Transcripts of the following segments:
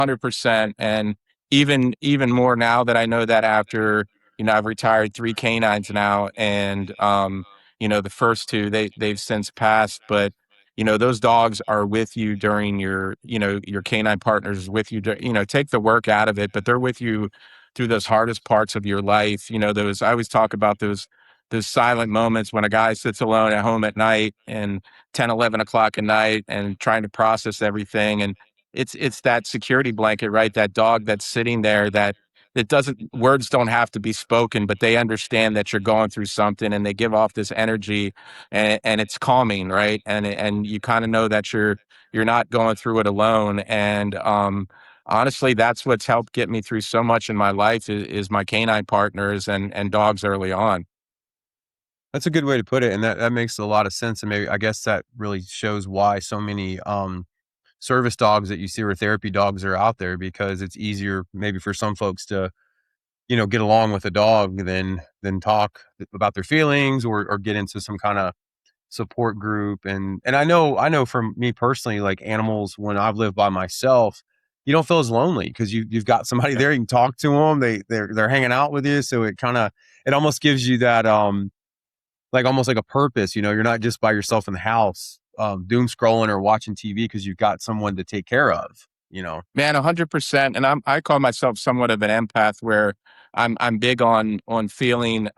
100%. And even more now that I know that after, I've retired three canines now, and the first two they've since passed, but those dogs are with you during your canine partners with you, take the work out of it, but they're with you through those hardest parts of your life. Those, I always talk about those silent moments when a guy sits alone at home at night and 10, 11 o'clock at night and trying to process everything. And it's that security blanket, right? That dog that's sitting there, that doesn't, words don't have to be spoken, but they understand that you're going through something, and they give off this energy, and it's calming, right? And you kind of know that you're not going through it alone. And honestly, that's what's helped get me through so much in my life is my canine partners and dogs early on. That's a good way to put it, and that makes a lot of sense, and maybe I guess that really shows why so many, service dogs that you see or therapy dogs are out there because it's easier maybe for some folks to, get along with a dog than talk about their feelings or get into some kinda support group, and I know from me personally, like, animals, when I've lived by myself, you don't feel as lonely because you've got somebody there, you can talk to them. They're hanging out with you, so it almost gives you that, like, almost like a purpose. You're not just by yourself in the house, doom scrolling or watching TV because you've got someone to take care of, you know? Man, 100%. And I call myself somewhat of an empath, where I'm big on feeling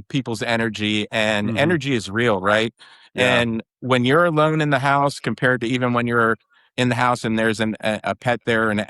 people's energy, and Mhm. energy is real, right? Yeah. And when you're alone in the house compared to even when you're in the house and there's a pet there, an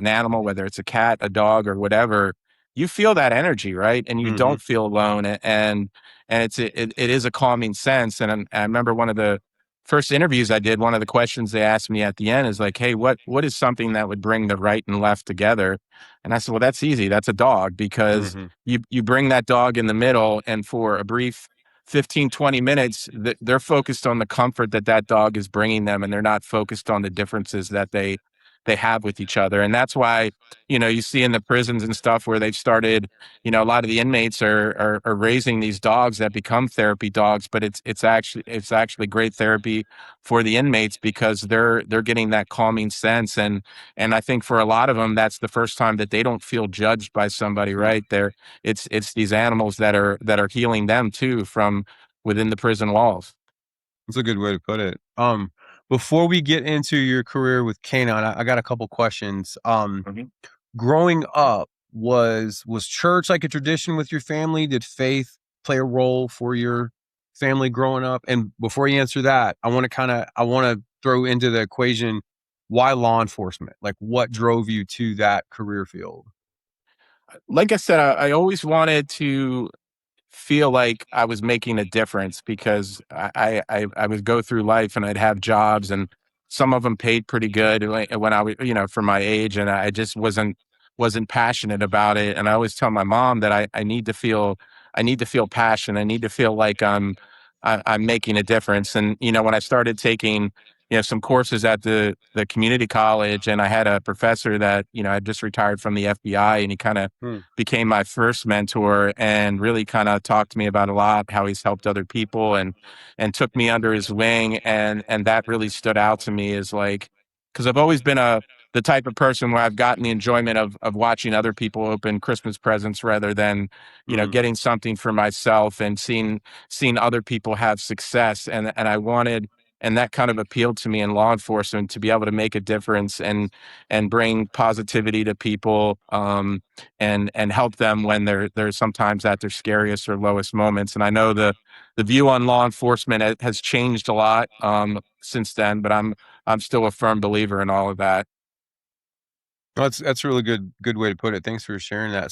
animal, whether it's a cat, a dog, or whatever, you feel that energy, right? And you Mhm. don't feel alone. And it is a calming sense. And I remember one of the first interviews I did, one of the questions they asked me at the end is like, "Hey, what is something that would bring the right and left together?" And I said, "Well, that's easy. That's a dog, because Mhm. you bring that dog in the middle, and for a brief 15, 20 minutes, they're focused on the comfort that that dog is bringing them, and they're not focused on the differences that they have with each other." And that's why, you see in the prisons and stuff where they've started, a lot of the inmates are raising these dogs that become therapy dogs, but it's actually great therapy for the inmates, because they're getting that calming sense. And I think for a lot of them, that's the first time that they don't feel judged by somebody, Mm. right? It's these animals that are healing them too from within the prison walls. That's a good way to put it. Before we get into your career with Canine, I got a couple questions. Growing up, was church like a tradition with your family? Did faith play a role for your family growing up? And before you answer that, I wanna throw into the equation, why law enforcement? Like, what drove you to that career field? Like I said, I always wanted to feel like I was making a difference, because I would go through life and I'd have jobs, and some of them paid pretty good when I was, for my age, and I just wasn't passionate about it. And I always tell my mom that I need to feel passion. I need to feel like I'm making a difference. And when I started taking some courses at the community college, and I had a professor that had just retired from the FBI, and he kind of Hmm. became my first mentor, and really kind of talked to me about a lot how he's helped other people, and took me under his wing. And that really stood out to me, is like, because I've always been the type of person where I've gotten the enjoyment of watching other people open Christmas presents, rather than Mm. getting something for myself, and seeing other people have success. And I wanted, and that kind of appealed to me in law enforcement, to be able to make a difference, and bring positivity to people, and help them when they're sometimes at their scariest or lowest moments. And I know the view on law enforcement has changed a lot since then, but I'm still a firm believer in all of that. That's a really good way to put it. Thanks for sharing that. So